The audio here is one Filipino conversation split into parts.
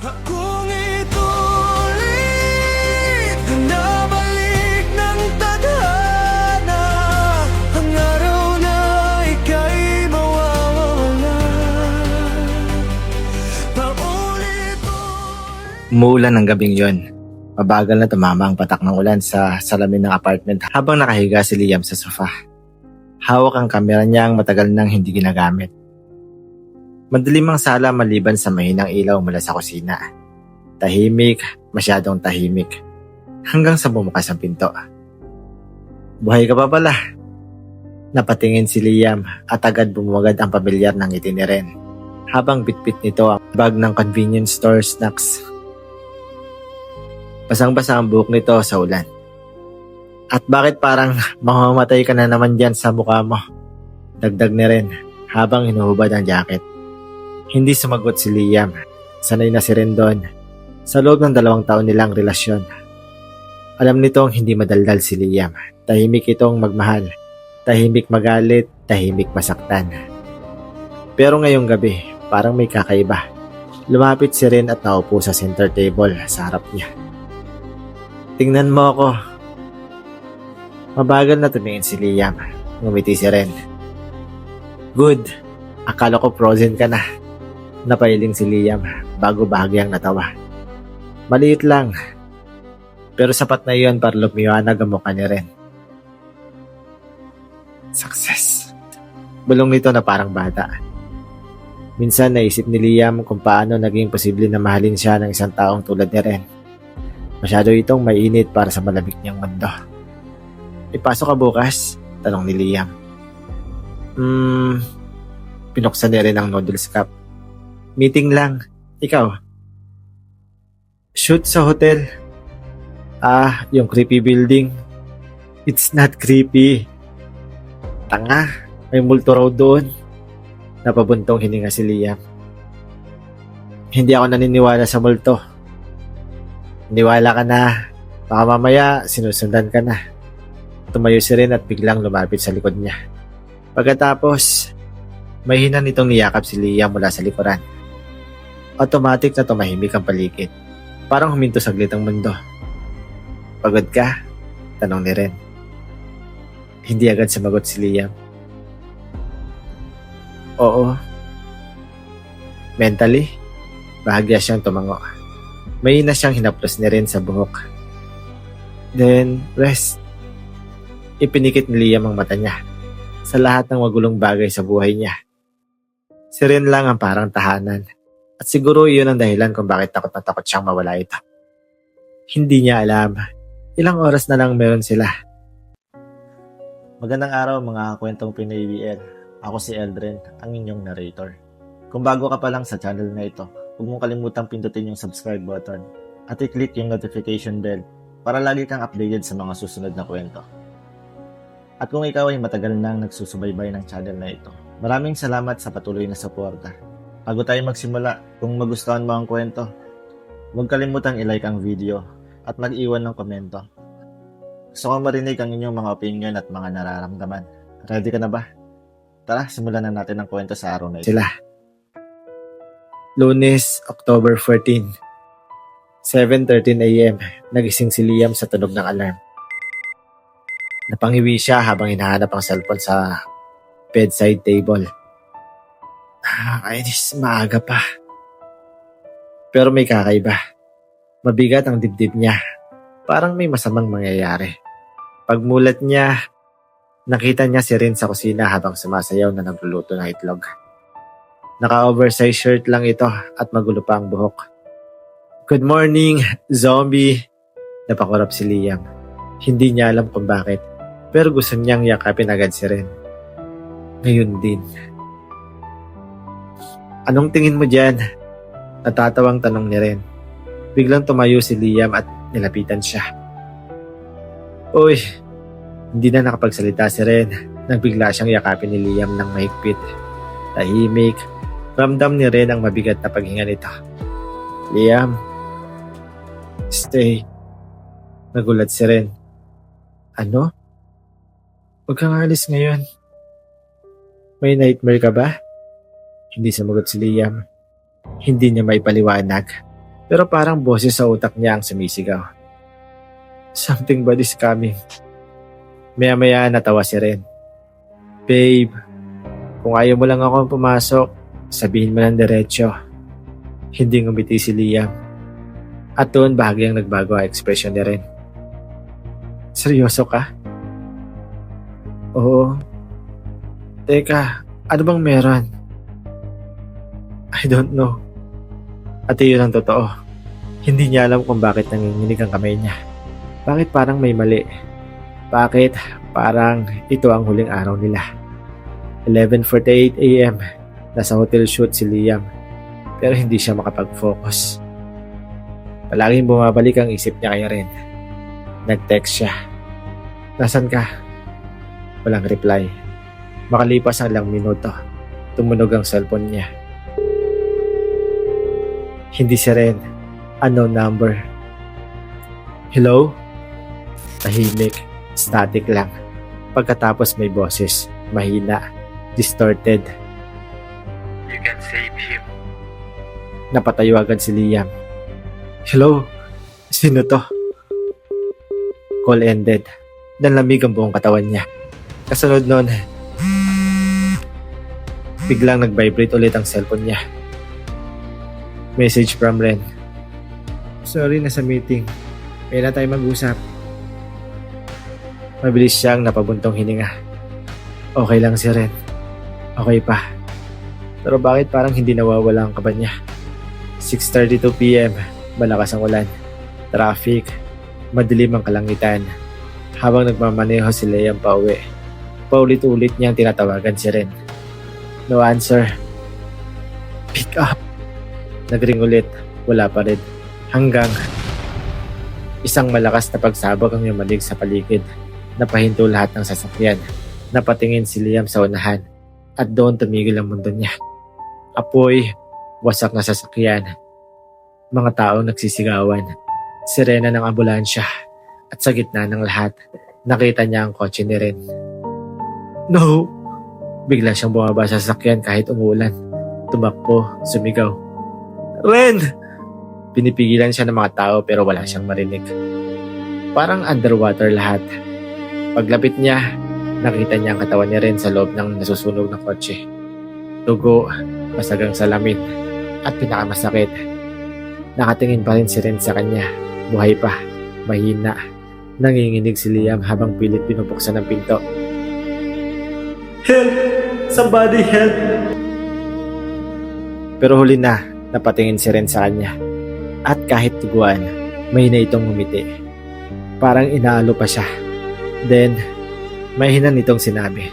Kung ituloy na balik ng tadhana, ang araw na ika'y mawawala. Umuulan ng gabing yon. Mabagal na tumama ang patak ng ulan sa salamin ng apartment habang nakahiga si Liam sa sofa. Hawak ang kamera niya ang matagal nang hindi ginagamit. Madilim ang sala maliban sa mahinang ilaw mula sa kusina. Tahimik, masyadong tahimik. Hanggang sa bumukas ang pinto. Buhay ka pa pala. Napatingin si Liam at agad bumagad ang pamilyar ng ngiti ni Ren. Habang bitbit nito ang bag ng convenience store snacks. Basang-basa ang buhok nito sa ulan. At bakit parang mamamatay ka na naman dyan sa mukha mo? Dagdag ni Ren habang hinuhubad ang jacket. Hindi sumagot si Liam. Sanay na si Ren doon. Sa loob ng 2 taon nilang relasyon. Alam nitong hindi madaldal si Liam. Tahimik itong magmahal. Tahimik magalit, tahimik masaktan. Pero ngayong gabi, parang may kakaiba. Lumapit si Ren at naupo sa center table sa harap niya. Tingnan mo ako. Mabagal na tumingin si Liam. Ngumiti si Ren. Good. Akala ko frozen ka na. Napailing si Liam bago bahagyang natawa. Maliit lang. Pero sapat na iyon para lumiwanag ang mukha ni Ren. Success. Bulong nito na parang bata. Minsan naisip ni Liam kung paano naging posible na mahalin siya ng isang taong tulad ni Ren. Masyado itong mainit para sa malamig niyang mundo. Ipasok ka bukas? Tanong ni Liam. Pinuksan ni Ren ang noodles cup. Meeting lang. Ikaw? Shoot sa hotel. Yung creepy building. It's not creepy. Tanga, may multo raw doon. Napabuntong hininga si Liam. Hindi ako naniniwala sa multo. Niwala ka na. Baka mamaya sinusundan ka na. Tumayo si Ren at biglang lumapit sa likod niya. Pagkatapos, may hinan nitong niyakap si Liam mula sa likuran. Automatic na tumahimik ang paligid. Parang huminto saglit ang mundo. Pagod ka? Tanong ni Ren. Hindi agad sumagot si Liam. Oo. Mentally, bahagya siyang tumango. May na siyang hinaplos ni Ren sa buhok. Then, rest. Ipinikit ni Liam ang mata niya sa lahat ng magulong bagay sa buhay niya. Si Ren lang ang parang tahanan. At siguro iyon ang dahilan kung bakit takot na takot siyang mawala ito. Hindi niya alam. Ilang oras na lang meron sila. Magandang araw mga kwentong Pinoy BL. Ako si Eldren, ang inyong narrator. Kung bago ka pa lang sa channel na ito, huwag mong kalimutang pindutin yung subscribe button at i-click yung notification bell para lagi kang updated sa mga susunod na kwento. At kung ikaw ay matagal nang nagsusubaybay ng channel na ito, maraming salamat sa patuloy na suporta. Bago tayo magsimula, kung magustuhan mo ang kwento, huwag kalimutang i-like ang video at mag-iwan ng komento. Gusto ko marinig ang inyong mga opinion at mga nararamdaman. Ready ka na ba? Tara, simulan na natin ang kwento sa araw na ito. Sila. Lunes, October 14. 7:13 a.m. Nagising si Liam sa tunog ng alarm. Napangiwi siya habang hinahanap ang cellphone sa bedside table. Kainis, maaga pa. Pero may kakaiba. Mabigat ang dibdib niya. Parang may masamang mangyayari. Pagmulat niya, nakita niya si Ren sa kusina habang sumasayaw na nagluluto ng itlog. Naka-oversize shirt lang ito at magulo pa ang buhok. Good morning, zombie! Napakurap si Liam. Hindi niya alam kung bakit, pero gusto niyang yakapin agad si Ren. Ngayon din. Anong tingin mo dyan? Natatawang tanong ni Ren. Biglang tumayo si Liam at nilapitan siya. Uy, hindi na nakapagsalita si Ren nang bigla siyang yakapin ni Liam ng mahigpit. Tahimik, ramdam ni Ren ang mabigat na paghinga nito. Liam, stay. Nagulat si Ren. Ano? Huwag kang alis ngayon. May nightmare ka ba? Hindi sumagot si Liam. Hindi niya maipaliwanag. Pero parang boses sa utak niya ang sumisigaw. Something bad is coming. Maya-maya natawa si Ren. Babe, kung ayaw mo lang ako pumasok, sabihin mo lang diretso. Hindi ngumiti si Liam. At doon bahagyang nagbago ang ekspresyon ni Ren. Seryoso ka? Oo. Teka, ano bang meron? I don't know. At iyon ang totoo. Hindi niya alam kung bakit nanginginig ang kamay niya. Bakit parang may mali? Bakit parang ito ang huling araw nila? 11:48 AM. Nasa hotel shoot si Liam. Pero hindi siya makapag-focus. Palaging bumabalik ang isip niya kay Ren. Nag-text siya. Nasaan ka? Walang reply. Makalipas ang ilang minuto, tumunog ang cellphone niya. Hindi si Ren. Unknown number. Hello? Tahimik. Static lang. Pagkatapos may boses. Mahina. Distorted. You can save him. Napatayo agad si Liam. Hello? Sino to? Call ended. Nanlamig ang buong katawan niya. Kasunod nun, biglang nag-vibrate ulit ang cellphone niya. Message from Ren. Sorry, nasa meeting. Kaya na tayo mag-usap. Mabilis siyang napabuntong hininga. Okay lang si Ren. Okay pa. Pero bakit parang hindi nawawala ang kaba niya? 6:32 PM. Malakas ang ulan. Traffic. Madilim ang kalangitan. Habang nagmamaneho si Liam pauwi, paulit-ulit niyang tinatawagan si Ren. No answer. Pick up. Nagring ulit. Wala pa rin. Hanggang isang malakas na pagsabog ang yumalig sa paligid. Napahinto lahat ng sasakyan. Napatingin si Liam sa unahan. At doon tumigil ang mundo niya. Apoy. Wasak na sasakyan. Mga tao nagsisigawan. Sirena ng ambulansya. At sa gitna ng lahat, nakita niya ang kotse ni Ren. No! Bigla siyang bumaba sa sasakyan kahit umuulan. Tumakbo, sumigaw. Ren! Pinipigilan siya ng mga tao pero wala siyang marinig. Parang underwater lahat. Paglapit niya, nakita niya ang katawan ni Ren sa loob ng nasusunog na kotse. Dugo, masagang salamin, at pinakamasakit. Nakatingin pa rin si Ren sa kanya. Buhay pa, mahina. Nanginginig si Liam habang pilit pinupuksan ng pinto. Help! Somebody help! Pero huli na, napatingin si Ren sa kanya. At kahit tuguan, mahina itong ngumiti. Parang inaalo pa siya. Then, mahina nitong sinabi.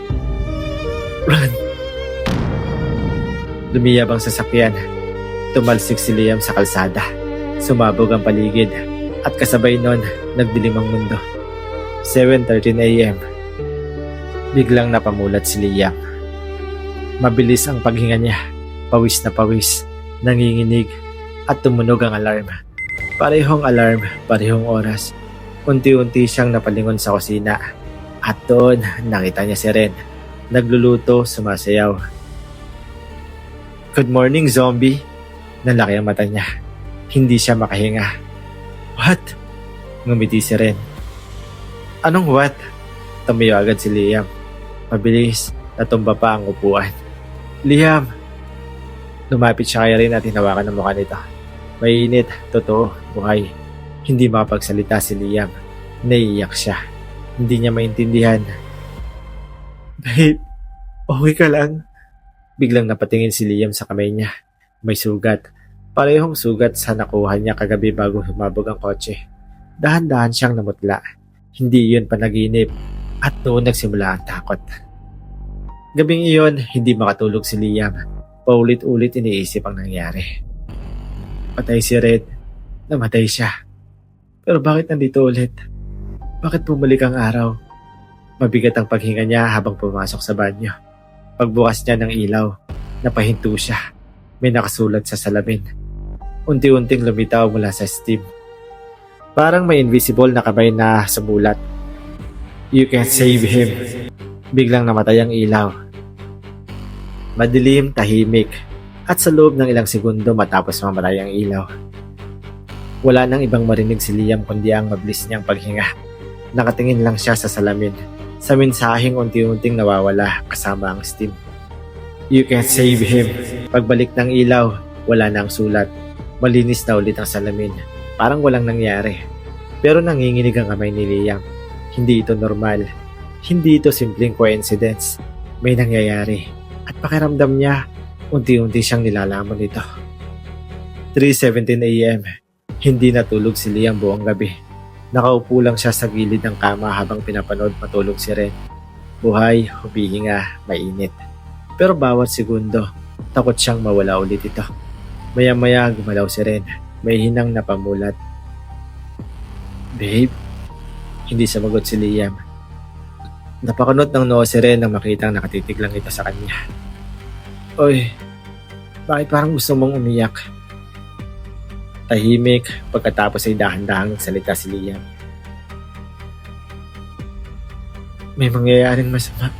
Run! Lumiyab ang sasakyan. Tumalsik si Liam sa kalsada. Sumabog ang paligid. At kasabay nun, nagdilim ang mundo. 7:13 AM. Biglang napamulat si Liam. Mabilis ang paghinga niya. Pawis na pawis. Nanginginig. At tumunog ang alarm. Parehong alarm, parehong oras. Unti-unti siyang napalingon sa kusina. At doon, nakita niya si Ren. Nagluluto, sumasayaw. Good morning, zombie. Nalaki ang mata niya. Hindi siya makahinga. What? Ngumiti si Ren. Anong what? Tumayo agad si Liam. Mabilis, natumba pa ang upuan. Liam! Lumapit siya kay Ren at hinawakan ang mukha nito. Mainit, totoo, buhay. Hindi makapagsalita si Liam. Naiiyak siya. Hindi niya maintindihan. Babe, okay ka lang? Biglang napatingin si Liam sa kamay niya. May sugat. Parehong sugat sa nakuha niya kagabi bago humabog ang kotse. Dahan-dahan siyang namutla. Hindi yun panaginip. At noon nagsimula ang takot. Gabing iyon, hindi makatulog si Liam. Paulit-ulit iniisip ang nangyari. Patay si Red. Namatay siya. Pero bakit nandito ulit? Bakit bumalik ang araw? Mabigat ang paghinga niya habang pumasok sa banyo. Pagbukas niya ng ilaw, napahinto siya. May nakasulat sa salamin. Unti-unting lumitaw mula sa steam. Parang may invisible na kamay na sumulat. You can save him. Biglang namatay ang ilaw. Madilim, tahimik. At sa loob ng ilang segundo matapos mamatay ang ilaw, Wala nang ibang marinig si Liam kundi ang mabilis niyang paghinga. Nakatingin lang siya sa salamin. Sa mensaheng unti-unting nawawala kasama ang steam. You can save him. Pagbalik ng ilaw, wala na ang sulat. Malinis na ulit ang salamin. Parang walang nangyari. Pero nanginginig ang kamay ni Liam. Hindi ito normal. Hindi ito simpleng coincidence. May nangyayari. At pakiramdam niya, unti-unti siyang nilalaman nito. 3:17 a.m. Hindi natulog si Liam buong gabi. Nakaupo lang siya sa gilid ng kama habang pinapanood matulog si Ren. Buhay, humihinga, mainit. Pero bawat segundo, takot siyang mawala ulit ito. Maya-maya gumalaw si Ren. May hinang napamulat. Babe? Hindi sumagot si Liam. Napakunot ng noo si Ren nang makitang nakatitig lang ito sa kanya. Oy, bakit parang gusto mong umiyak? Tahimik, pagkatapos ay dahan-dahang nagsalita si Liam. May mangyayaring masama.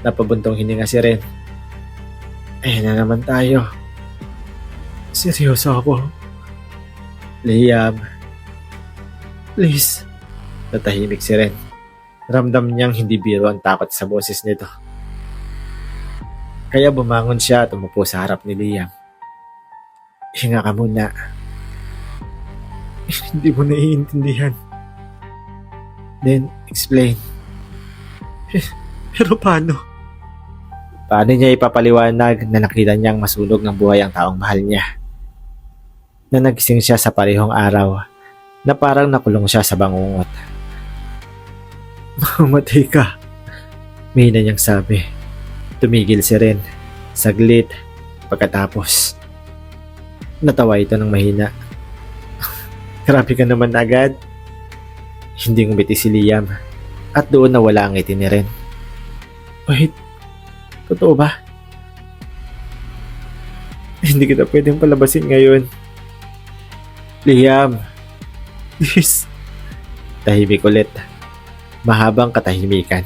Napabuntong hininga si Ren. Ayan na naman tayo. Seryoso ako. Liam. Please. Natahimik si Ren. Ramdam niyang hindi biro ang takot sa boses nito. Kaya bumangon siya at umupo sa harap ni Liam. Hinga ka muna. Hindi mo naiintindihan. Then, explain. Pero paano? Paano niya ipapaliwanag na nakita niyang masunog ng buhay ang taong mahal niya? Na nagising siya sa parehong araw, na parang nakulong siya sa bangungot. Mamamatay ka. May niyang sabi. Tumigil si Ren. Saglit. Pagkatapos, natawa ito ng mahina. Grabe ka naman agad. Hindi ngumiti si Liam. At doon nawala ang ngiti ni Ren. Wait, totoo ba? Hindi kita pwedeng palabasin ngayon. Liam, please. Tahimik ulit. Mahabang katahimikan.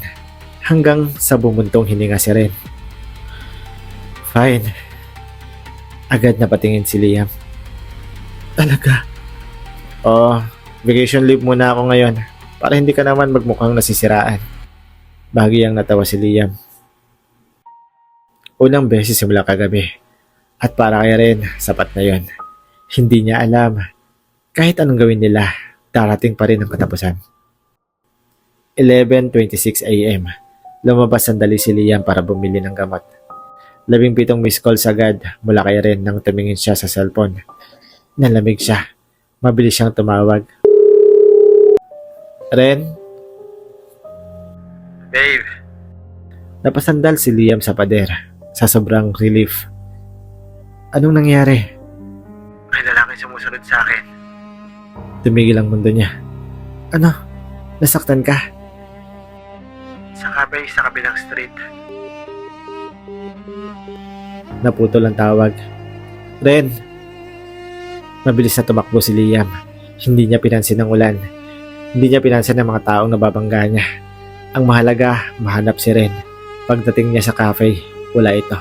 Hanggang sa bumuntong hininga si Ren. Fine. Agad na patingin si Liam. Talaga? Vacation leave muna ako ngayon para hindi ka naman magmukhang nasisiraan. Bahagyang natawa si Liam. Unang beses simula kagabi. At para kay Ren, sapat na yon. Hindi niya alam. Kahit anong gawin nila, darating pa rin ang katapusan. 11:26 a.m. Lumabas sandali si Liam para bumili ng gamot. 17 missed calls agad mula kay Ren nang tumingin siya sa cellphone. Nalamig siya. Mabilis siyang tumawag. Ren? Babe. Napasandal si Liam sa pader sa sobrang relief. Anong nangyari? May lalaki sumusunod sa akin. Tumigil ang mundo niya. Ano? Nasaktan ka? Sa kabay sa kabilang street. Naputol ang tawag. Ren! Mabilis na tumakbo si Liam. Hindi niya pinansin ang ulan. Hindi niya pinansin ang mga taong nababangga niya. Ang mahalaga, mahanap si Ren. Pagdating niya sa cafe, wala ito.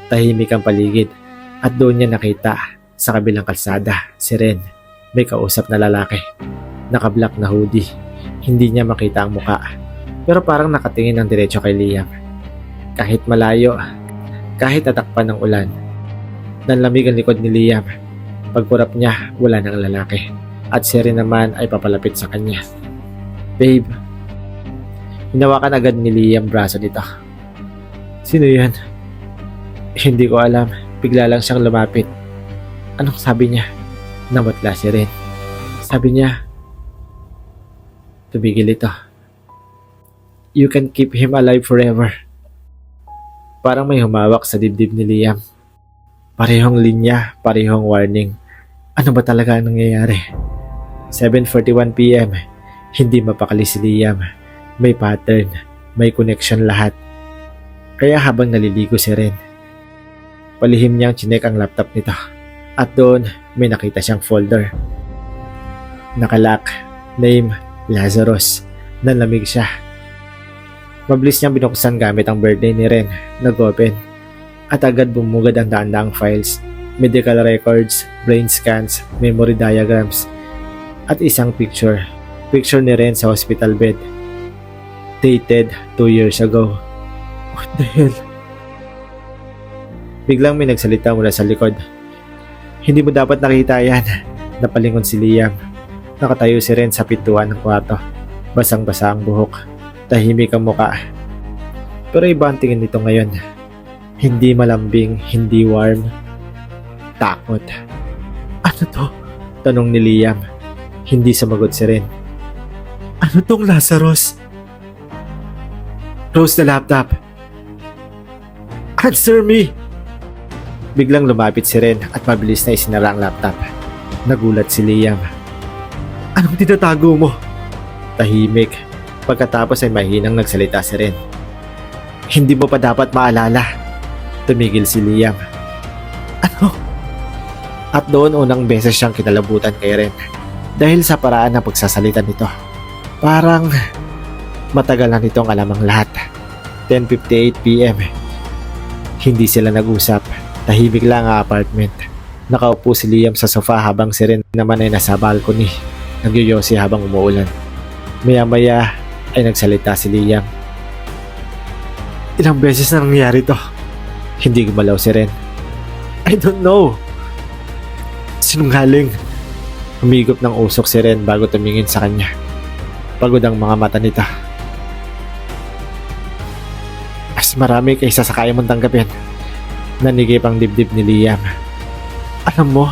Tahimik ang paligid. At doon niya nakita, sa kabilang kalsada, si Ren. May kausap na lalaki. Naka-black na hoodie. Hindi niya makita ang muka. Pero parang nakatingin ng diretso kay Liam. Kahit malayo, kahit tatakpan ng ulan, nanlamig ang likod ni Liam. Pagkurap niya, wala nang lalaki. At si Ren naman ay papalapit sa kanya. Babe. Hinawakan agad ni Liam braso nito. Sino yan? Hindi ko alam. Bigla lang siyang lumapit. Anong sabi niya? Namutla si Ren. Sabi niya, tumigil ito. You can keep him alive forever. Parang may humawak sa dibdib ni Liam. Parehong linya, parehong warning. Ano ba talaga ang nangyayari? 7:41 p.m. Hindi mapakali si Liam. May pattern, may connection lahat. Kaya habang naliligo si Ren, palihim niyang chinek ang laptop nito. At doon, may nakita siyang folder. Nakalock, name, Lazarus. Nanlamig siya. Mabilis niyang binuksan gamit ang birthday ni Ren. Nag-open. At agad bumugad ang daan-daang files. medical records, brain scans, memory diagrams, at isang picture. Picture ni Ren sa hospital bed. Dated 2 years ago. What the hell? Biglang may nagsalita mula sa likod. Hindi mo dapat nakita yan. Napalingon si Liam. Nakatayo si Ren sa pintuan ng kwarto. Basang-basa ang buhok. Tahimik ang muka. Pero iba ang tingin nito ngayon. Hindi malambing, hindi warm. Takot. Ano to? Tanong ni Liam. Hindi sumagot si Ren. Ano tong Lazarus? Close the laptop. Answer me! Biglang lumapit si Ren at mabilis na isinara ang laptop. Nagulat si Liam. Anong tinatago mo? Tahimik. Pagkatapos ay mahinang nagsalita si Ren. Hindi mo pa dapat maalala. Tumigil si Liam. Ano? At doon unang beses siyang kinalabutan kay Ren. Dahil sa paraan ng pagsasalita nito. Parang matagal na nitong alam ang lahat. 10:58 PM. Hindi sila nag-usap. Tahimik lang ang apartment. Nakaupo si Liam sa sofa habang si Ren naman ay nasa balcony. Nagyoyosi habang umuulan. Maya-maya ay nagsalita si Liam. Ilang beses na nangyari to? Hindi gumalaw si Ren. I don't know. Sinungaling. Humigop ng usok si Ren bago tumingin sa kanya. Pagod ang mga mata nito. Mas marami kaysa sa kaya mong tanggapin. Nanigip ang dibdib ni Liam. Alam mo?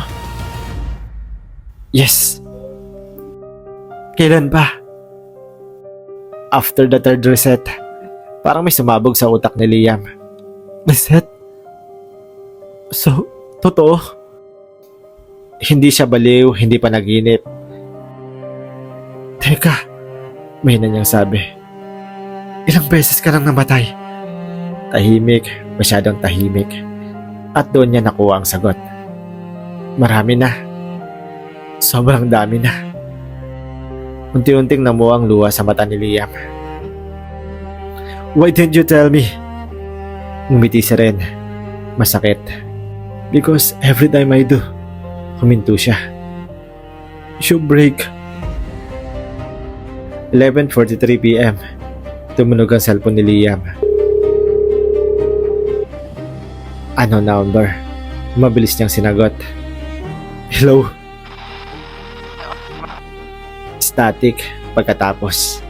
Yes. Kailan ba? After the third reset, parang may sumabog sa utak ni Liam. Reset? So, totoo? Hindi siya baliw, hindi pa naginip. Teka, may na niyang sabi. Ilang beses ka nang namatay? Tahimik, masyadong tahimik. At doon niya nakuha ang sagot. Marami na. Sobrang dami na. Unti-unting namuha ang luha sa mata ni Liam. Why didn't you tell me? Ngumiti si Ren. Masakit. Because every time I do, huminto siya. You break. 11:43 PM. Tumunog ang cellphone ni Liam. Ano number? Mabilis niyang sinagot. Hello? Static pagkatapos.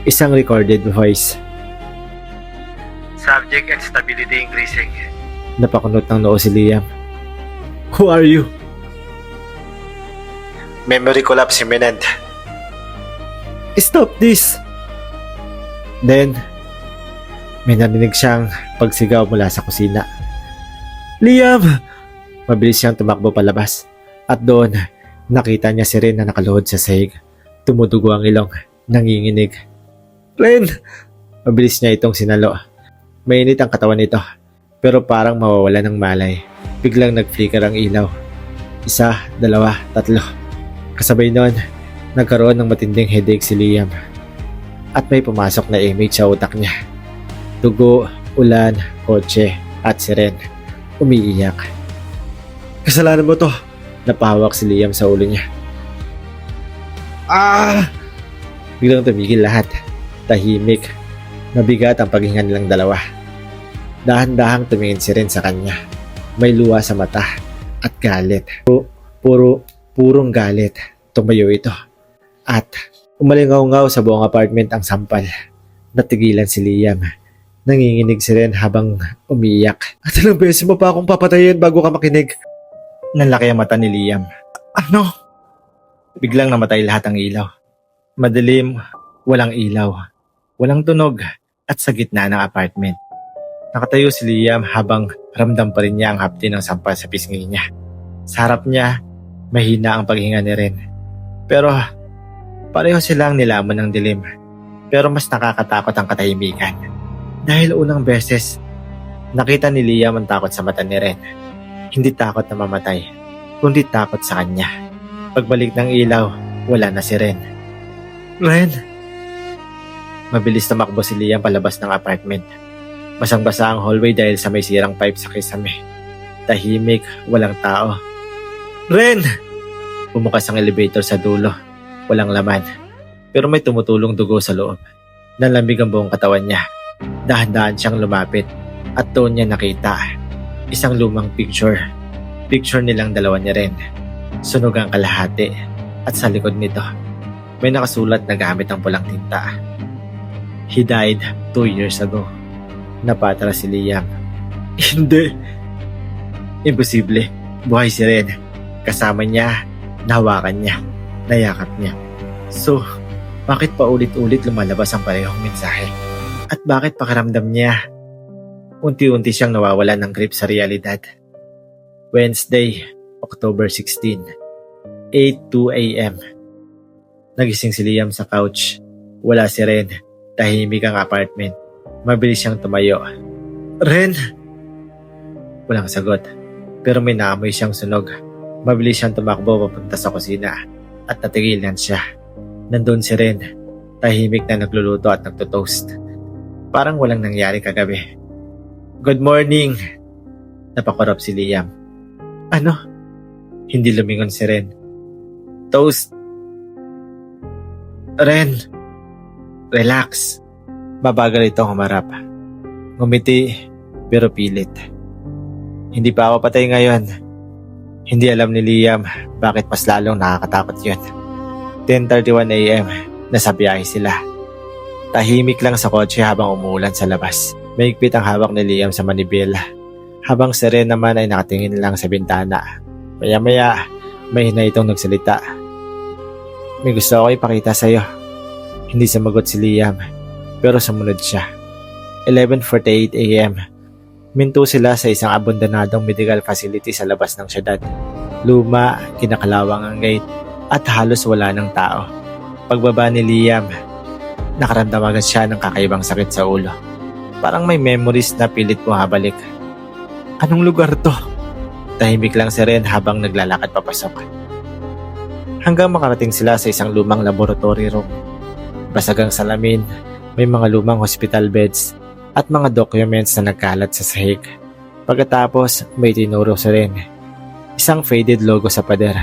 Isang recorded voice. Subject and stability increasing. Napakunot ng noo si Liam. Who are you? Memory collapse imminent. Stop this! Then, may narinig siyang pagsigaw mula sa kusina. Liam! Mabilis siyang tumakbo palabas. At doon, nakita niya si Ren na nakaluhod sa sahig. Tumudugo ang ilong, nanginginig. Ren! Mabilis niya itong sinalo. Mainit ang katawan nito, pero parang mawawala ng malay. Biglang nag-flicker ang ilaw. 1, 2, 3. Kasabay noon, nagkaroon ng matinding headache si Liam. At may pumasok na image sa utak niya. Dugo, ulan, kotse, at si Ren. Umiiyak. Kasalanan mo to. Napahawak si Liam sa ulo niya. Ah! Biglang tumigil lahat. Tahimik. Mabigat ang paghinga nilang dalawa. Dahan-dahang tumingin si Ren sa kanya. May luha sa mata at galit. Purong galit. Tumayo ito. At umalingaw-ngaw sa buong apartment ang sampal. Natigilan si Liam. Nanginginig si Ren habang umiiyak. At ilang beses mo pa akong papatayin bago ka makinig. Nanlaki ang mata ni Liam. Ano? Biglang namatay lahat ang ilaw. Madilim, walang ilaw, walang tunog, at sa gitna ng apartment. Nakatayo si Liam habang ramdam pa rin niya ang hapdi ng sampal sa pisngi niya. Sa harap niya, mahina ang paghinga ni Ren. Pero pareho silang nilamon ng dilim. Pero mas nakakatakot ang katahimikan. Dahil unang beses, nakita ni Liam ang takot sa mata ni Ren. Hindi takot na mamatay, kundi takot sa kanya. Pagbalik ng ilaw, wala na si Ren. Ren! Mabilis tumakbo si Liam palabas ng apartment. Basang-basa ang hallway dahil sa may sirang pipe sa kisame. Tahimik, walang tao. Ren! Bumukas ang elevator sa dulo. Walang laman. Pero may tumutulong dugo sa loob. Nalamig ang buong katawan niya. Dahan-dahan siyang lumapit. At doon niya nakita isang lumang picture. Picture nilang dalawa ni Ren. Sunog ang kalahati. At sa likod nito, may nakasulat na gamit ang pulang tinta. He died 2 years ago. Napatras si Liam. Hindi. Imposible. Buhay si Ren. Kasama niya, nahawakan niya, nayakap niya. So, bakit pa ulit-ulit lumalabas ang parehong mensahe? At bakit pakiramdam niya? Unti-unti siyang nawawala ng grip sa realidad. Wednesday, October 16, 8:02 a.m. Nagising si Liam sa couch. Wala si Ren. Tahimik ang apartment. Mabilis siyang tumayo. Ren! Walang sagot. Pero may naamoy siyang sunog. Mabilis siyang tumakbo papunta sa kusina. At natigilan siya. Nandun si Ren. Tahimik na nagluluto at nagtotoast. Parang walang nangyari kagabi. Good morning! Napakurap si Liam. Ano? Hindi lumingon si Ren. Toast! Ren! Relax. Mabagal itong humarap. Ngumiti, pero pilit. Hindi pa ako patay ngayon. Hindi alam ni Liam bakit mas lalong nakakatakot yun. 10:31 a.m. Nasa biyahe sila. Tahimik lang sa kotse habang umuulan sa labas. Mahigpit ang hawak ni Liam sa manibela. Habang si Ren naman ay nakatingin lang sa bintana. Maya-maya, may hina itong nagsalita. May gusto ako ipakita sa'yo. Hindi sumagot si Liam, pero sumunod siya. 11:48 a.m. Minto sila sa isang abandonadong medical facility sa labas ng syudad. Luma, kinakalawang ang gate, at halos wala ng tao. Pagbaba ni Liam, nakaramdam agad siya ng kakaibang sakit sa ulo. Parang may memories na pilit bumabalik. Anong lugar to? Tahimik lang si Ren habang naglalakad papasok. Hanggang makarating sila sa isang lumang laboratory room. Basag ang salamin, may mga lumang hospital beds at mga documents na nagkalat sa sahig. Pagkatapos, may tinuro si Ren. Isang faded logo sa pader.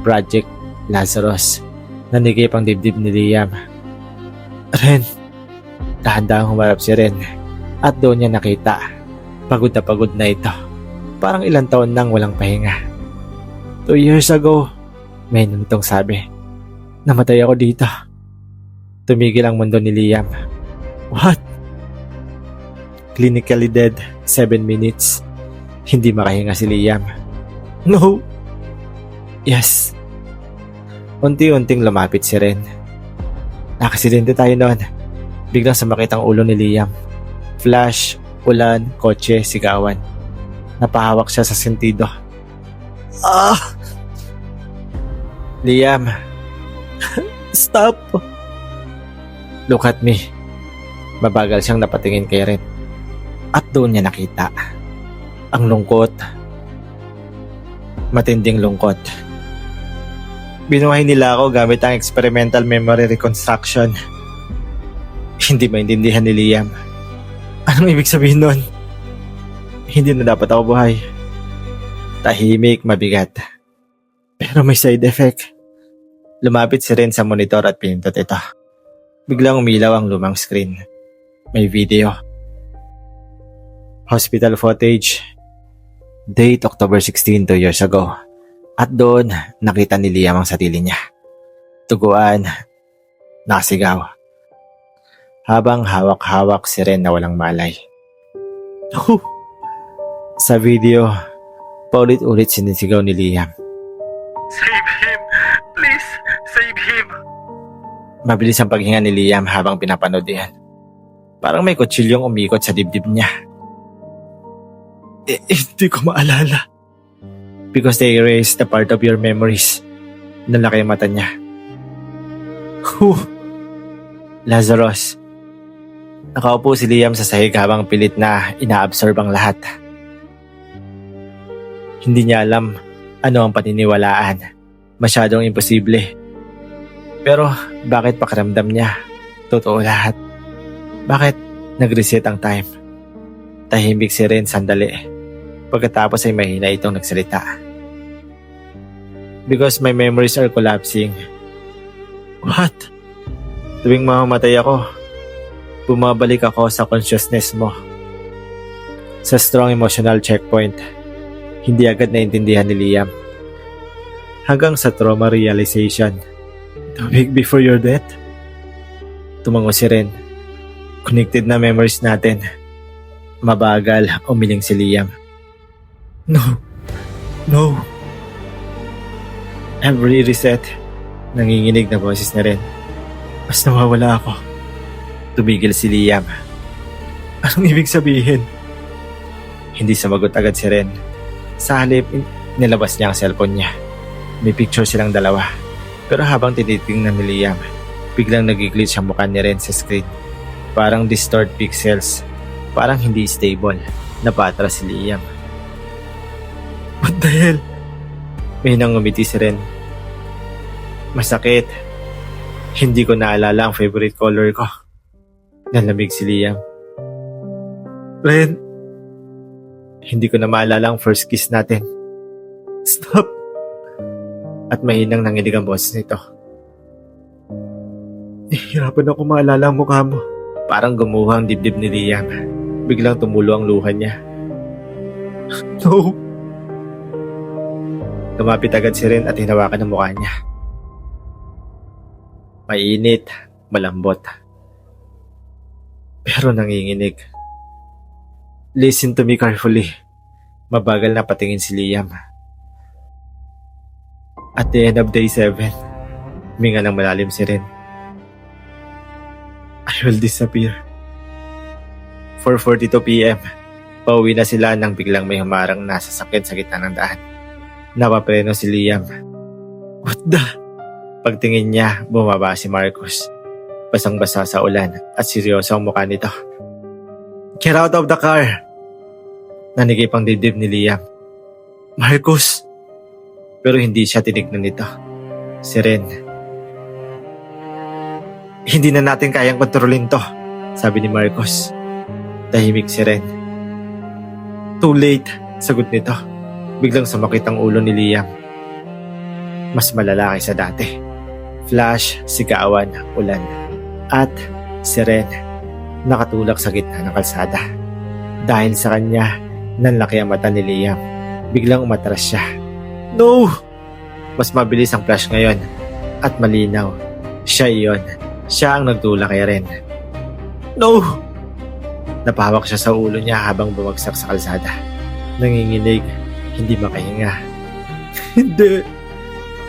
Project Lazarus. Nanigip ang dibdib ni Liam. Ren! Dahan-dahang humarap si Ren at doon niya nakita. Pagod na ito. Parang ilang taon nang walang pahinga. 2 years ago, may nuntong sabi. Namatay ako dito. Tumigil ang mundo ni Liam. What? Clinically dead, 7 minutes. Hindi makahinga si Liam. No! Yes. Unti-unting lumapit si Ren. Nakasidente tayo noon. Biglang sumakit ang ulo ni Liam. Flash, ulan, kotse, sigawan. Napahawak siya sa sentido. Liam. Stop! Look at me. Mabagal siyang napatingin kay Ren. At doon niya nakita. Ang lungkot. Matinding lungkot. Binuhay nila ako gamit ang experimental memory reconstruction. Hindi maintindihan ni Liam. Anong ibig sabihin nun? Hindi na dapat ako buhay. Tahimik, mabigat. Pero may side effect. Lumapit si Ren sa monitor at pinindot ito. Biglang umilaw ang lumang screen. May video. Hospital footage. Date October 16, 2 years ago. At doon, nakita ni Liam ang sarili niya. Tuguan. Nakasigaw. Habang hawak-hawak si Ren na walang malay. Sa video, paulit-ulit sinisigaw ni Liam. Save him! Please, save him! Mabilis ang paghinga ni Liam habang pinapanood yan. Parang may kutsilyong umikot sa dibdib niya. Hindi ko maalala. Because they erased the part of your memories. Nalaki ang mata niya. Lazarus. Nakaupo si Liam sa sahig habang pilit na inaabsorb ang lahat. Hindi niya alam ano ang paniniwalaan. Masyadong imposible. Pero bakit pakiramdam niya? Totoo lahat. Bakit nag-reset ang time? Tahimik si Ren sandali. Pagkatapos ay mahina itong nagsalita. Because my memories are collapsing. What? Tuwing mamamatay ako, bumabalik ako sa consciousness mo. Sa strong emotional checkpoint, hindi agad naintindihan ni Liam. Hanggang sa trauma realization, the week before your death, tumango si Ren. Connected na memories natin. Mabagal, umiling si Liam. No. Every reset, nanginginig na boses na rin. Mas nawawala ako. Tumigil si Liam. Anong ibig sabihin? Hindi sumagot agad si Ren. Sa halip, nilabas niya ang cellphone niya. May picture silang dalawa. Pero habang tinitingnan ni Liam, biglang nag-glitch ang mukha ni Ren sa screen. Parang distort pixels. Parang hindi stable. Napatras si Liam. What the hell? May ngumiti si Ren. Masakit. Hindi ko naalala ang favorite color ko. Nalamig si Liam. Ren, hindi ko na maalala ang first kiss natin. Stop! At mahinang nanginig ang boses nito. Nahihirapan ako maalala ang mukha mo. Parang gumuha ang dibdib ni Liam. Biglang tumulo ang luha niya. No! Lumapit agad si Ren at hinawakan ang mukha niya. Mainit, malambot. Pero nanginginig. Listen to me carefully. Mabagal na patingin si Liam. At the end of day 7, huminga ng malalim si Ren. I will disappear. 4:42 p.m. Pauwi na sila nang biglang may humarang na sasakyan sa gitna ng daan. Napapreno si Liam. What the? Pagtingin niya, bumaba si Marcus. Basang-basa sa ulan at seryoso ang mukha nito. Get out of the car! Nanigip ang dibdib ni Liam. Marcus! Pero hindi siya tinignan nito. Si Ren. Hindi na natin kayang kontrolin to, sabi ni Marcus. Tahimik si Ren. Too late, sagot nito. Biglang sumakit ang ulo ni Liam. Mas malala kaysa dati. Flash, sigawan, ulan. At si Ren, nakatulak sa gitna ng kalsada. Dahil sa kanya, nanlaki ang mata ni Liam. Biglang umatras siya. No! Mas mabilis ang flash ngayon. At malinaw. Siya iyon. Siya ang nagtulak kay Ren. No! Napahawak siya sa ulo niya habang bumagsak sa kalsada. Nanginginig, hindi makahinga. Hindi!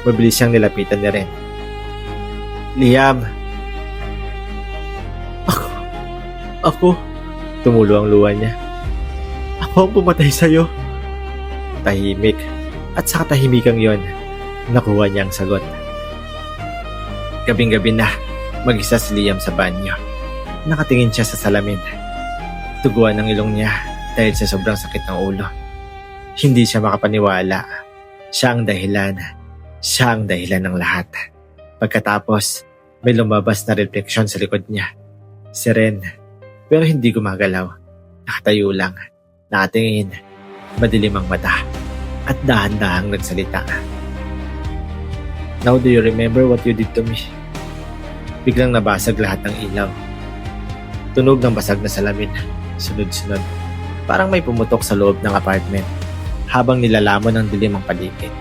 Mabilis siyang nilapitan ni Ren. Liam! Ako? Tumulo ang luha niya. Ako ang pumatay sa'yo. Tahimik. At sa katahimikang yon, nakuha niya ang sagot. Gabing-gabi na, mag-isa si Liam sa banyo. Nakatingin siya sa salamin. Tuguan ang ilong niya dahil sa sobrang sakit ng ulo. Hindi siya makapaniwala. Siya ang dahilan. Siya ang dahilan ng lahat. Pagkatapos, may lumabas na refleksyon sa likod niya. Si Ren. Pero hindi gumagalaw. Nakatayo lang. Nakatingin. Madilim ang mata. At dahan-dahang nagsalita. Now do you remember what you did to me? Biglang nabasag lahat ng ilaw. Tunog ng basag na salamin. Sunod-sunod. Parang may pumutok sa loob ng apartment. Habang nilalamon ng dilim ang paligid.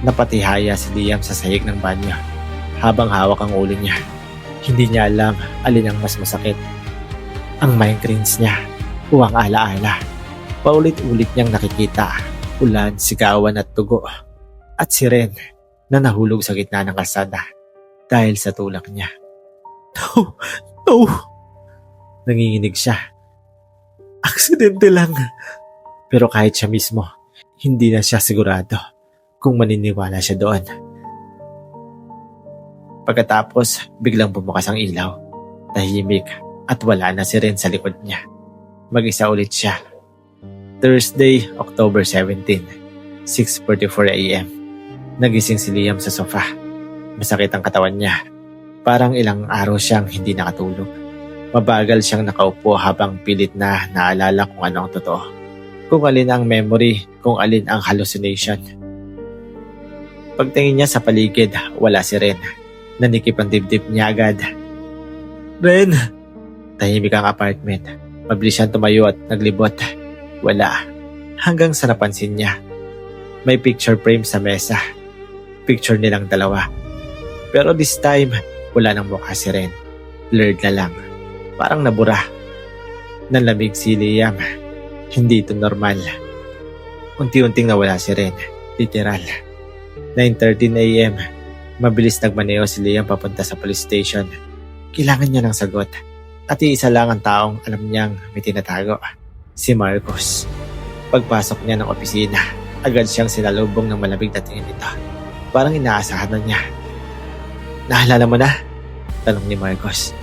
Napatihaya si Liam sa sahig ng banyo. Habang hawak ang ulo niya. Hindi niya alam alin ang mas masakit. Ang migraines niya o ang alaala. Paulit-ulit niyang nakikita. Ulan, sigawan at tugo. At si Ren na nahulog sa gitna ng kalsada dahil sa tulak niya. No! No! Nanginginig siya. Aksidente lang. Pero kahit siya mismo, hindi na siya sigurado kung maniniwala siya doon. Pagkatapos, biglang bumukas ang ilaw. Tahimik at wala na si Ren sa likod niya. Mag-isa ulit siya. Thursday, October 17, 6:44 a.m. Nagising si Liam sa sofa. Masakit ang katawan niya. Parang ilang araw siyang hindi nakatulog. Mabagal siyang nakaupo habang pilit na naalala kung ano ang totoo. kung alin ang memory, kung alin ang hallucination. Pagtingin niya sa paligid, wala si Ren. Nanikip ang dibdib niya agad. Ren! Tahimik ang apartment. Mabilis siyang tumayo at naglibot. Wala. Hanggang sa napansin niya. May picture frame sa mesa. Picture nilang dalawa. Pero this time, wala nang mukha si Ren. Blurred na lang. Parang nabura. Nanlamig si Liam. Hindi ito normal. Unti-unting nawala si Ren. Literal. 9:13 a.m. Mabilis nagmaneho si Liam papunta sa police station. Kailangan niya ng sagot. At iisa lang ang taong alam niyang may tinatago. Si Marcos. Pagpasok niya ng opisina, agad siyang sinalubong ng malamig na tingin nito. Parang inaasahan na niya. Naalala mo na? Tanong ni Marcos.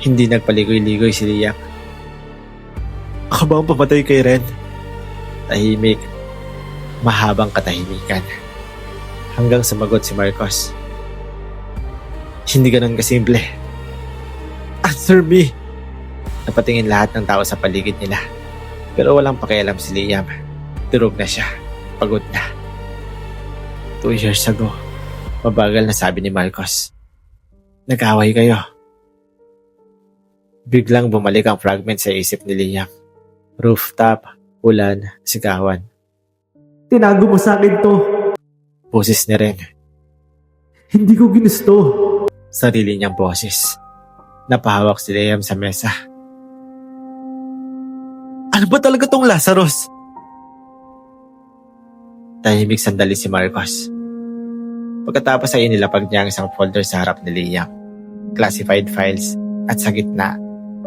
Hindi nagpaligoy-ligoy si Liam. Ako ba ang pamatay kay Ren? Tahimik. Mahabang katahimikan. Hanggang sumagot si Marcos. Hindi ganun kasimple. Answer me! Napatingin lahat ng tao sa paligid nila. Pero walang pakialam si Liam. Durog na siya. Pagod na. 2 years ago, mabagal na sabi ni Marcos. Nag-away kayo. Biglang bumalik ang fragment sa isip ni Liam. Rooftop, ulan, sigawan. Tinago mo sa akin to. Boses ni Ren. Hindi ko ginusto. Sarili niyang boses. Napahawak si Liam sa mesa. Ano ba talaga tong Lazarus? Tahimik sandali si Marcos. Pagkatapos ay inilapag niya ang isang folder sa harap ni Liam. Classified files at sa gitna,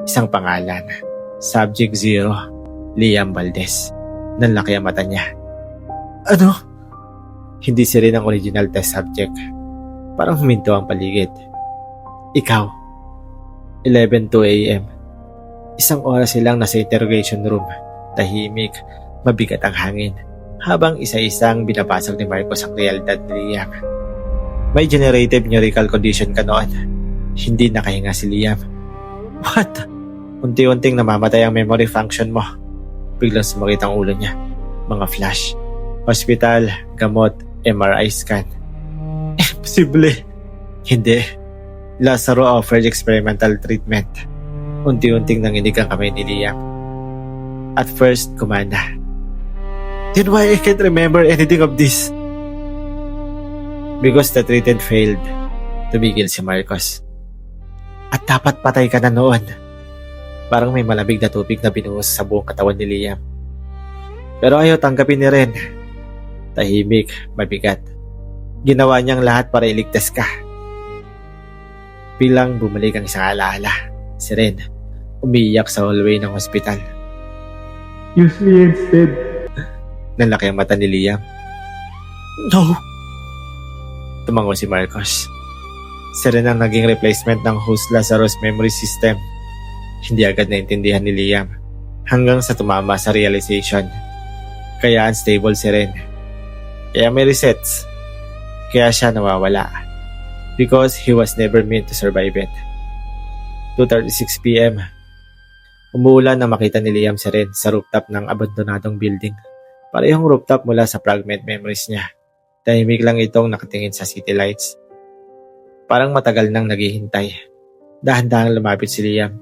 isang pangalan. Subject 0, Liam Valdez. Nanlaki ang mata niya. Ano? Hindi si Ren ang original test subject. Parang huminto ang paligid. Ikaw. 11:02 a.m. Isang oras silang nasa interrogation room. Tahimik, mabigat ang hangin. Habang isa-isang binabasag ni Marcos ang realidad ni Liam. May generative neurical condition ka noon. Hindi nakahinga si Liam. What? Unti-unting namamatay ang memory function mo. Biglang sumakit ang ulo niya. Mga flash. Hospital, gamot, MRI scan. Imposible. Hindi. Lazaro offered experimental treatment. Unti-unting nanginig ang kamay ni Liam. At first, kumana. Then why I can't remember anything of this? Because the treatment failed. Tumigil si Marcos. At dapat patay ka na noon. Parang may malamig na tubig na binuhos sa buong katawan ni Liam. Pero ayaw tanggapin ni Ren. Tahimik, mabigat. Ginawa niyang lahat para iligtas ka. Bilang bumalik ang isang alaala. Si Ren, umiiyak sa hallway ng hospital. Use me instead. Nanlaki ang mata ni Liam. No! Tumango si Marcos. Si Ren ang naging replacement ng host Lazarus memory system. Hindi agad naintindihan ni Liam. Hanggang sa tumama sa realization. Kaya unstable si Ren. Kaya may resets. Kaya siya nawawala. Because he was never meant to survive it. 2:36 p.m. Umuulan na makita ni Liam si Ren sa rooftop ng abandonadong building. Parehong rooftop mula sa fragment memories niya. Tahimik lang itong nakatingin sa city lights. Parang matagal nang naghihintay. Dahan-dahan lumapit si Liam.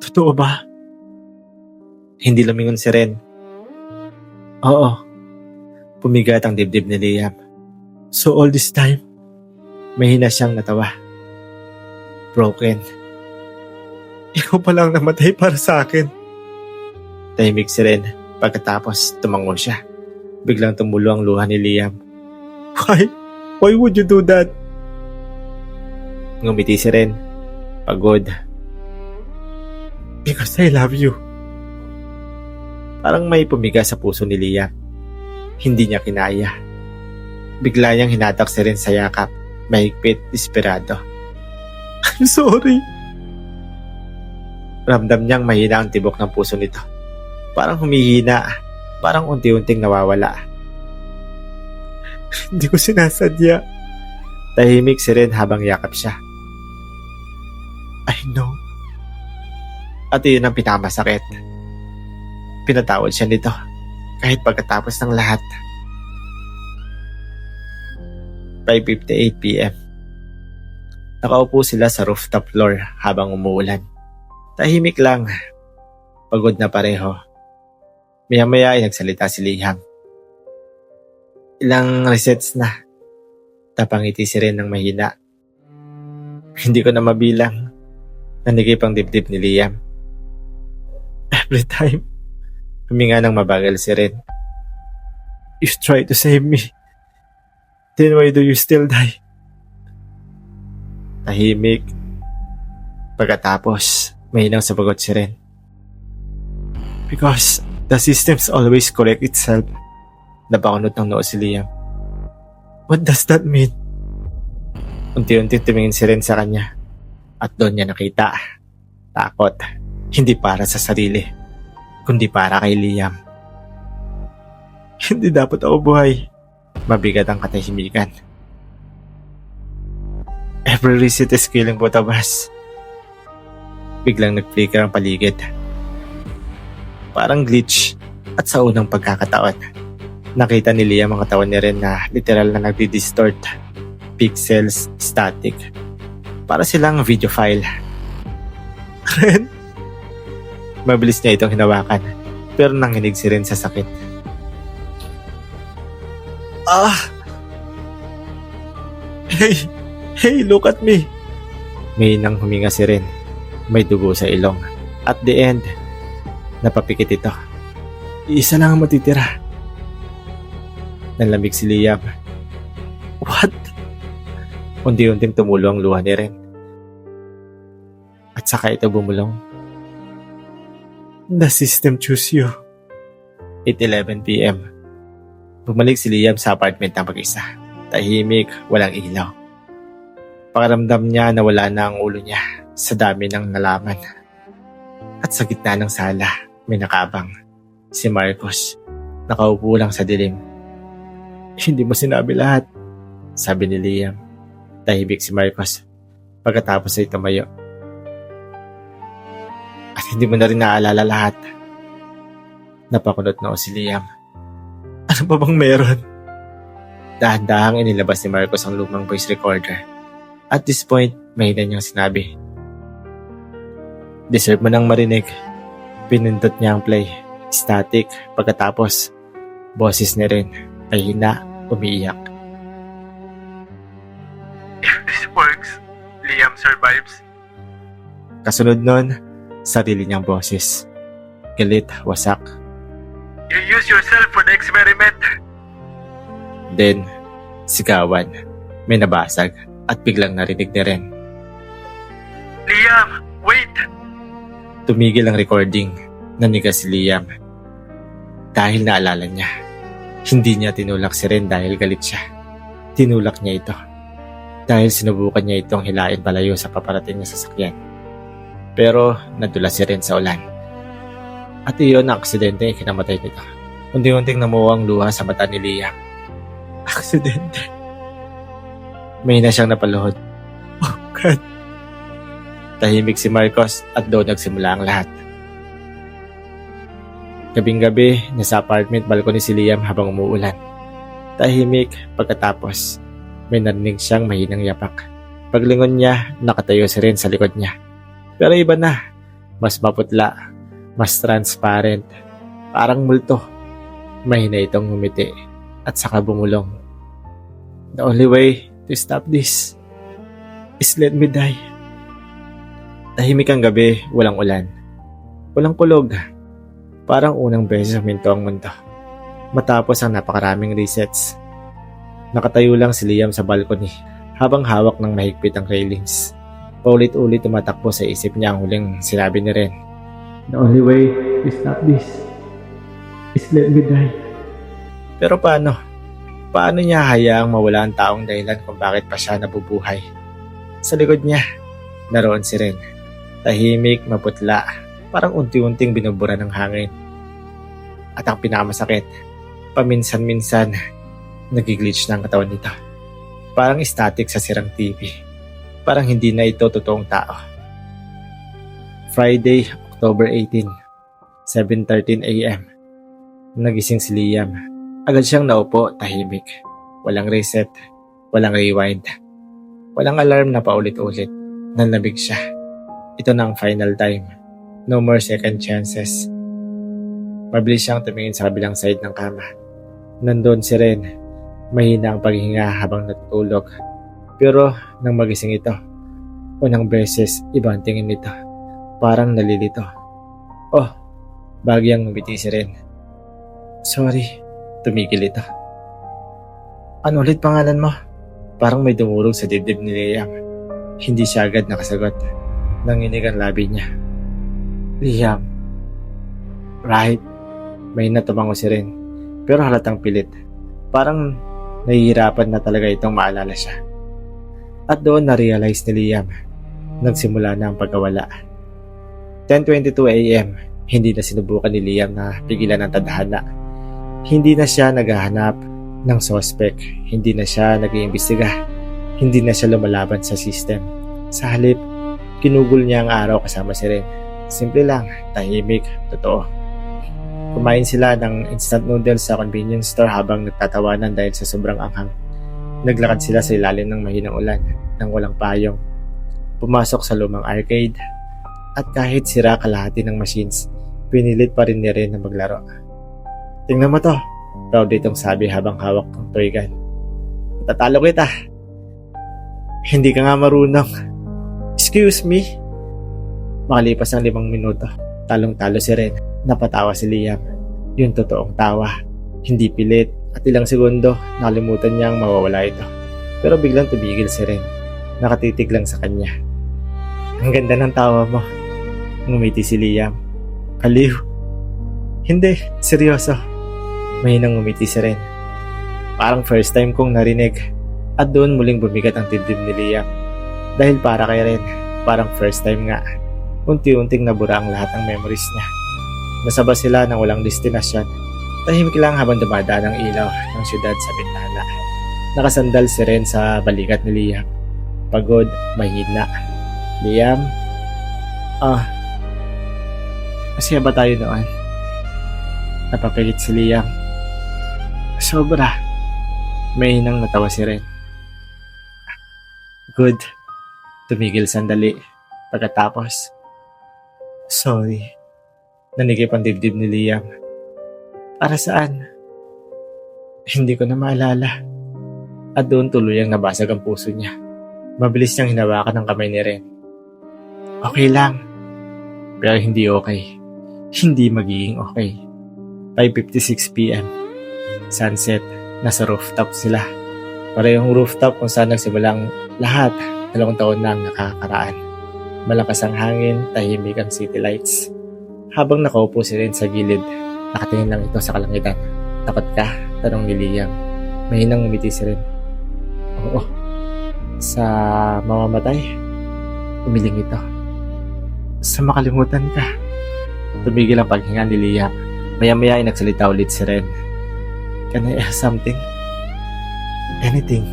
Totoo ba? Hindi lumingon si Ren. Oo. Pumigat ang dibdib ni Liam. So all this time, mahina siyang natawa. Broken. Ikaw pa lang namatay para sa akin. Tahimik si Ren. Pagkatapos, tumango siya. Biglang tumulo ang luha ni Liam. Why? Why would you do that? Ngumiti si Ren. Pagod. Because I love you. Parang may pumiga sa puso ni Liam. Hindi niya kinaya. Bigla niyang hinatak si Ren sa yakap. Mahigpit, desperado. I'm sorry. Ramdam niyang mahina ang tibok ng puso nito. Parang humihina. Parang unti-unting nawawala. Hindi ko sinasadya. Tahimik si Ren habang yakap siya. I know. At iyon ang pinamasakit. pinatawad siya nito kahit pagkatapos ng lahat. 5:58 p.m. Nakaupo sila sa rooftop floor habang umuulan. Tahimik lang. Pagod na pareho. Maya-maya ay nagsalita si Liam. Ilang resets na. Tapangiti si Ren ng mahina. Hindi ko na mabilang. Nanikip ang dibdib ni Liam. Every time, huminga ng mabagal si Ren. You try to save me. Then why do you still die? Tahimik. Pagkatapos, mahinang sabagot si Ren. Because the systems always correct itself. Napakunot ng noo si Liam. What does that mean? Unti-unti tumingin si Ren sa kanya. At doon niya nakita. Takot. Hindi para sa sarili. Kundi para kay Liam. Hindi dapat ako buhay. Mabigat ang katahimikan. Every reset is killing both of us. Biglang nag-flicker ang paligid. Parang glitch. At sa unang pagkakataon, nakita ni Liam ang katawan ni Ren na literal na nagdi-distort. Pixels, static. Para silang video file. Ren? Mabilis niya itong hinawakan. Pero nanginig si Ren sa sakit. Hey, look at me. May nang huminga si Ren. May dugo sa ilong. At the end, napapikit ito. Isa lang ang matitira. Nanlamig si Liam. What? Unti-unting tumulo ang luha ni Ren. At saka ito bumulong. The system choose you. 8:11 p.m. Bumalik si Liam sa apartment ng mag-isa. Tahimik, walang ilaw. Pakiramdam niya na wala na ang ulo niya sa dami ng nalaman. At sa gitna ng sala, may nakabang. Si Marcos, nakaupo lang sa dilim. Hindi mo sinabi lahat, sabi ni Liam. Tahimik si Marcos pagkatapos ay tumayo. At hindi mo na rin naalala lahat. Napakunot na si Liam. Ano pa bang meron? Dahan-dahang inilabas ni Marcos ang lumang voice recorder. At this point, mahina niyang sinabi. Deserve mo nang marinig. Pinindot niya ang play. Static. Pagkatapos, boses ni Ren ay hina, umiiyak. If this works, Liam survives. Kasunod nun, sarili niyang boses. Galit, wasak. You use yourself for the experiment. Then, sigawan. May nabasag at biglang narinig ni Ren. Liam, wait! Tumigil ang recording. Nanigas si Liam. Dahil naalala niya. Hindi niya tinulak si Ren dahil galit siya. Tinulak niya ito. Dahil sinubukan niya itong hilain palayo sa paparating na sasakyan. Pero nadula si Ren sa ulan. At iyon ang aksidente ay kinamatay nito. Unti-unting namuha ang luha sa mata ni Liam. Aksidente. May na siyang napaluhod. Oh God. Tahimik si Marcos at doon nagsimula ang lahat. Gabing-gabi, nasa apartment balcony si Liam habang umuulan. Tahimik pagkatapos, may narinig siyang mahinang yapak. Paglingon niya, nakatayo si Ren sa likod niya. Pero iba na. Mas maputla. Mas transparent. Parang multo. Mahina itong ngumiti. At saka bumulong. The only way to stop this is let me die. Tahimik ang gabi, walang ulan. Walang kulog. Parang unang beses huminto ang mundo. Matapos ang napakaraming resets. Nakatayo lang si Liam sa balcony habang hawak ng mahigpit ang railings. Paulit-ulit tumatakbo sa isip niya ang huling sinabi ni Ren. The only way to stop this is let me die. Pero paano? Paano niya hayaang mawala ang taong dahilan kung bakit pa siya nabubuhay? Sa likod niya, naroon si Ren. Tahimik, maputla, parang unti-unting binubura ng hangin. At ang pinakamasakit, paminsan-minsan, nagiglitch na ang katawan nito. Parang static sa sirang TV. Parang hindi na ito totoong tao. Friday, October 18, 7:13 a.m. Nagising si Liam. Agad siyang naupo, tahimik. Walang reset, walang rewind. Walang alarm na paulit-ulit. Nanlamig siya. Ito na ang final time. No more second chances. Mabilis siyang tumingin sa kabilang side ng kama. Nandun si Ren. Mahina ang paghinga habang natutulog. Pero nang magising ito, unang beses iba ang tingin nito. Parang nalilito. Oh, bagyang ngumiti si Ren. Sorry, tumigil ito. Ano ulit pangalan mo? Parang may dumurog sa dibdib ni Liam. Hindi siya agad nakasagot. Nanginig ang labi niya. Liam. Right. May natumango si Ren. Pero halatang pilit. Parang nahihirapan na talaga itong maalala siya. At doon na-realize ni Liam. Nagsimula na ang pagkawala. 10:22 a.m. Hindi na sinubukan ni Liam na pigilan ang tadhana. Hindi na siya naghahanap ng suspect. Hindi na siya nag-iimbestiga. Hindi na siya lumalaban sa system. Sa halip, kinugol niya ang araw kasama si Ren. Simple lang, tahimik, totoo. Kumain sila ng instant noodles sa convenience store habang nagtatawanan dahil sa sobrang anghang. Naglakad sila sa ilalim ng mahinang ulan nang walang payong. Pumasok sa lumang arcade at kahit sira kalahati ng machines, pinilit pa rin ni Ren na maglaro. Tingnan mo to, proud itong sabi habang hawak ng toy gun. Tatalo kita. Hindi ka nga marunong. Excuse me? Makalipas ang 5 minuto, talong-talo si Ren. Napatawa si Liam. Yung totoong tawa. Hindi pilit at ilang segundo nakalimutan niyang mawawala ito. Pero biglang tumigil si Ren. Nakatitig lang sa kanya. Ang ganda ng tawa mo. Ngumiti si Liam. Aliw. Hindi, seryoso. Mahinang ngumiti si Ren. Parang first time kong narinig. At doon muling bumigat ang dibdib ni Liam. Dahil para kay Ren, parang first time nga. Unti-unting nabura ang lahat ng memories niya. Nasaba sila ng walang destinasyon. Tahimik lang habang dumadaan ang ilaw ng syudad sa bintana. Nakasandal si Ren sa balikat ni Liam. Pagod, mahina. Liam? Masaya ba tayo noon? Napapagit si Liam. Sobra. May hinang natawa si Ren. Good. Tumigil sandali. Pagkatapos, sorry. Nanigip ang dibdib ni Liam. Para saan? Hindi ko na maalala. At doon tuluyang nabasag ang puso niya. Mabilis niyang hinawakan ang kamay ni Ren. Okay lang. Pero hindi okay. Hindi magiging okay. 5:56 p.m. Sunset. Nasa rooftop sila. Parehong rooftop kung saan nagsimulang lahat. 2 taon na ang nakakaraan. Malakas ang hangin, tahimik ang city lights. Habang nakaupo si Ren sa gilid, nakatingin lang ito sa kalangitan. Takot ka? Tanong ni Liam. Mahinang ngumiti si Ren. Oo. Sa mamamatay? Umiling ito. Sa makalimutan ka? Tumigil ang paghinga ni Liam. Maya-maya ay nagsalita ulit si Ren. Can I ask something? Anything?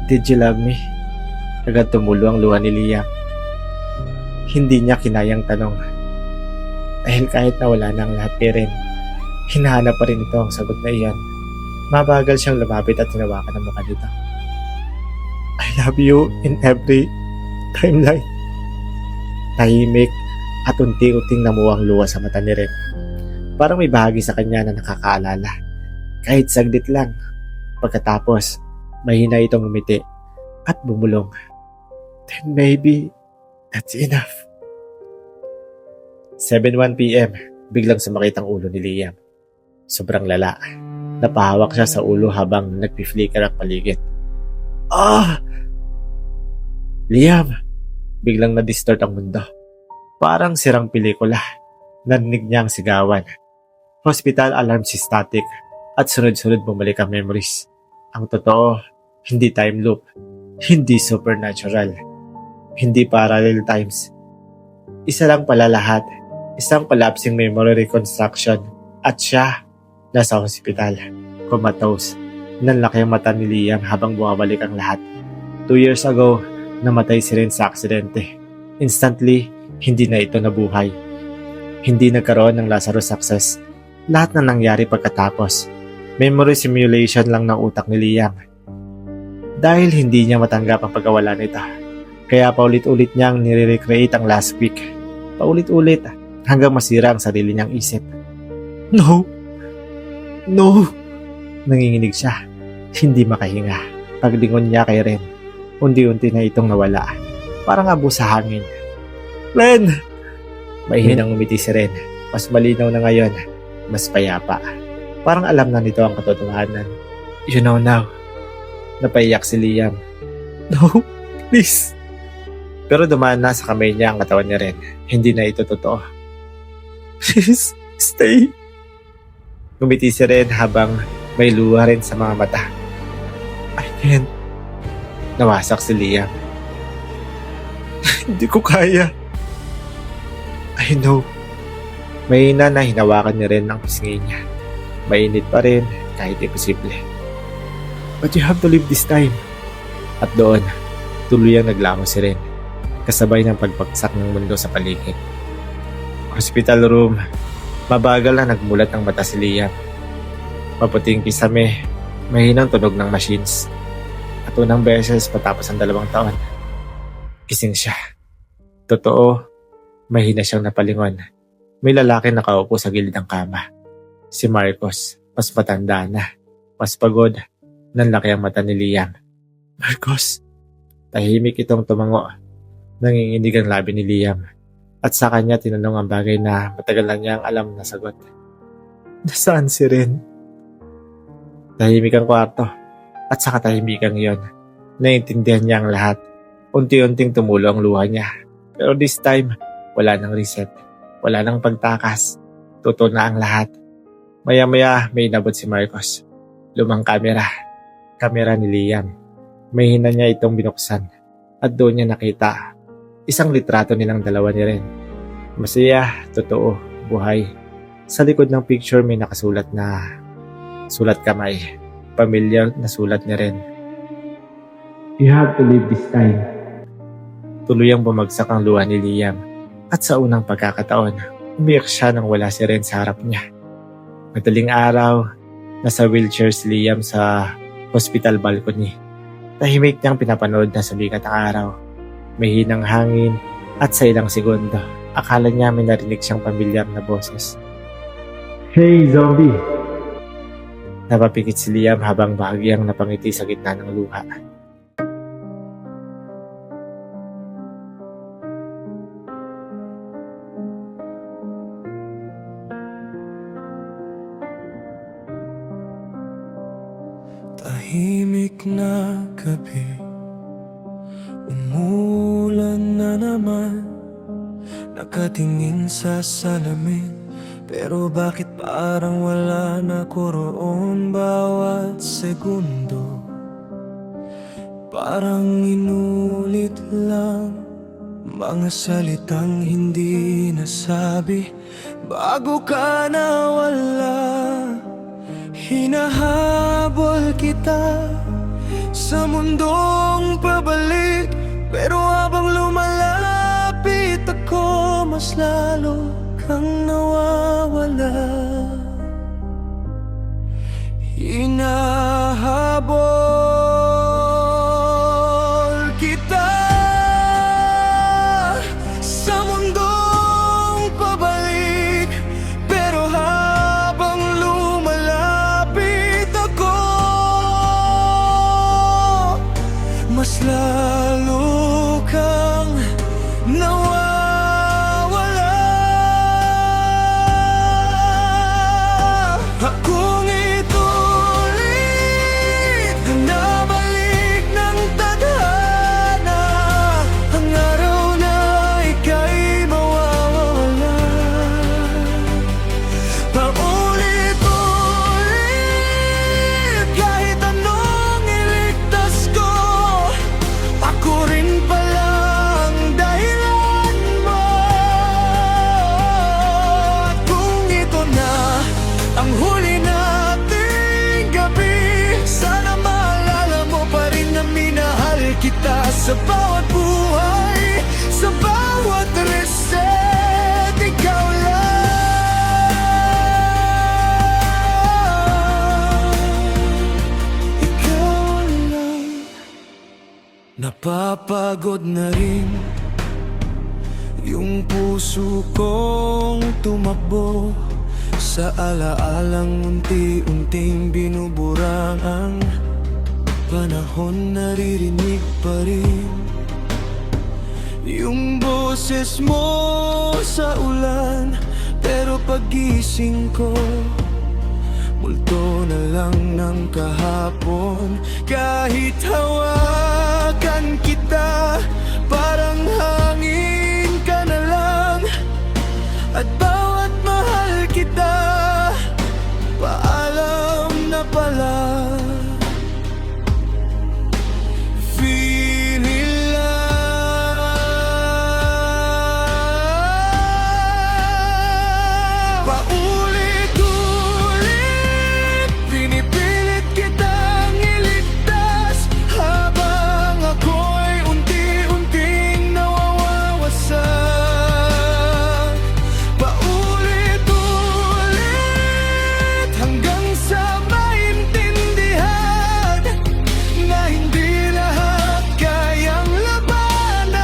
Did you love me? Agad tumulo ang luha ni Liam. Hindi niya kinayang tanong. Dahil kahit nawala na ang lahat kay Ren, hinahanap pa rin ito ang sagot na iyan. Mabagal siyang lumapit at tinawakan ang mukha nito. I love you in every timeline. Tahimik at unti-unting namuwang luha sa mata ni Ren. Parang may bahagi sa kanya na nakakaalala. Kahit saglit lang. Pagkatapos, mahina itong umiti at bumulong. Then maybe that's enough. 7:01 p.m. Biglang sumakit ang ulo ni Liam. Sobrang lala. Napahawak siya sa ulo habang nagpi-flicker ang paligid. Liam! Biglang na-distort ang mundo. Parang sirang pelikula. Narinig niya ang sigawan. Hospital alarm si static at sunod-sunod bumalik ang memories. Ang totoo, hindi time loop. Hindi supernatural. Hindi parallel times. Isa lang pala lahat. Isang collapsing memory reconstruction. At siya, nasa hospital. Comatose. Nanlaki ang mata ni Liam habang bumabalik ang lahat. 2 years ago, namatay si Ren sa aksidente. Instantly, hindi na ito nabuhay. Hindi nagkaroon ng Lazarus success. Lahat na nangyari pagkatapos. Memory simulation lang ng utak ni Liam. Dahil hindi niya matanggap ang pagkawala nito. Kaya paulit-ulit niyang nire-recreate ang last week. Paulit-ulit hanggang masira ang sarili niyang isip. No! No! Nanginginig siya. Hindi makahinga. Paglingon niya kay Ren, unti-unti na itong nawala. Parang abo sa hangin. Ren! Maihinang umiti si Ren. Mas malinaw na ngayon. Mas payapa. Parang alam na nito ang katotohanan. You know now. Napaiyak si Liam. No, please. Pero dumaan na sa kamay niya ang katawan ni Ren. Hindi na ito totoo. Please, stay. Ngumiti si Ren habang may luha rin sa mga mata. I can't. Nawasak si Liam. Hindi ko kaya. I know. Mahina na hinawakan ni Ren ang pisngi niya. Mainit pa rin kahit imposible. But you have to leave this time. At doon, tuluyang naglaho si Ren. Kasabay ng pagpagsak ng mundo sa paligid. Hospital room. Mabagal na nagmulat ng mata si Liam. Maputing kisame. Mahinang tunog ng machines. At unang beses patapos ang 2 taon. Gising siya. Totoo, mahina siyang napalingon. May lalaki nakaupo sa gilid ng kama. Si Marcos, mas matanda na. Mas pagod. Nanlaki ang mata ni Liam. Marcos! Tahimik itong tumango. Nanginginig ang labi ni Liam. At sa kanya tinanong ang bagay na matagal na niyang alam na sagot. Nasaan si Ren? Tahimik ang kwarto. At sa katahimikan iyon, naiintindihan niya ang lahat. Unti-unting tumulo ang luha niya. Pero this time, wala nang reset. Wala nang pagtakas. Totoo na ang lahat. Maya-maya may inabot si Marcos. Lumang kamera. Kamera ni Liam. May hina niya itong binuksan. At doon niya nakita isang litrato nilang dalawa ni Ren. Masaya, totoo, buhay. Sa likod ng picture may nakasulat na sulat kamay. Pamilyar na sulat ni Ren. You have to leave this time. Tuluyang bumagsak ang luha ni Liam. At sa unang pagkakataon, umiyak siya nang wala si Ren sa harap niya. Madaling araw, nasa wheelchair si Liam sa hospital balcony. Tahimik niyang pinapanood na sumikat ang araw. May hinang hangin at sa ilang segundo, akala niya may narinig siyang pamilyar na boses. Hey, zombie! Napapikit si Liam habang bahagyang napangiti sa gitna ng luha. Tahimik na gabi, umulan na naman. Nakatingin sa salamin, pero bakit parang wala na ko roon bawat segundo? Parang inulit lang mga salitang hindi nasabi bago ka nawala. Hinahabol kita sa mundong pabalik, pero habang lumalapit ako, mas lalo kang nawawala. Hinahabol kita sa mundong pabalik, pero habang lumalapit ako, mas lalo kang nawawala. Akong ituloy na balik ng tadhana, ang araw na ika'y mawawala. Paulit-ulit, kahit anong iligtas ko, ako rin pala ang dahilan mo. At kung ito na ang huli nating gabi, sana maalala mo pa rin na minahal kita sa bawat buhay, sa bawat reset. Ikaw lang Napapagod na rin yung puso kong tumakbo sa alaalang unti-unting binuburang ang panahon. Naririnig pa rin yung boses mo sa ulan, pero pagising ko multo na lang ng kahapon. Kahit hawakan kita, parang hangin ka na lang. At bawat mahal kita, paalam na pala. Paulit-ulit, pinipilit kitang iligtas habang ako'y unti-unting nawawasak. Paulit-ulit, hanggang sa maintindihan na hindi lahat kayang labanan.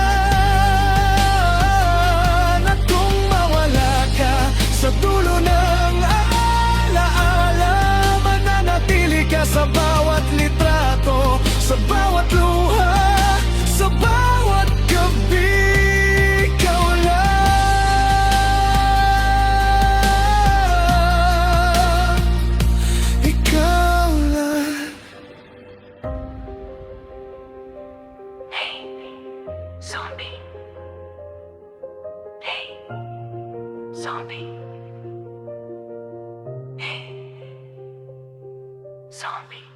At kung mawala ka sa dulo ng alaala, mananatili ka sa bawat litrato, sa bawat luha, sa bawat gabi. Ikaw lang, ikaw lang. Zombie. Hey, zombie. Hey, zombie.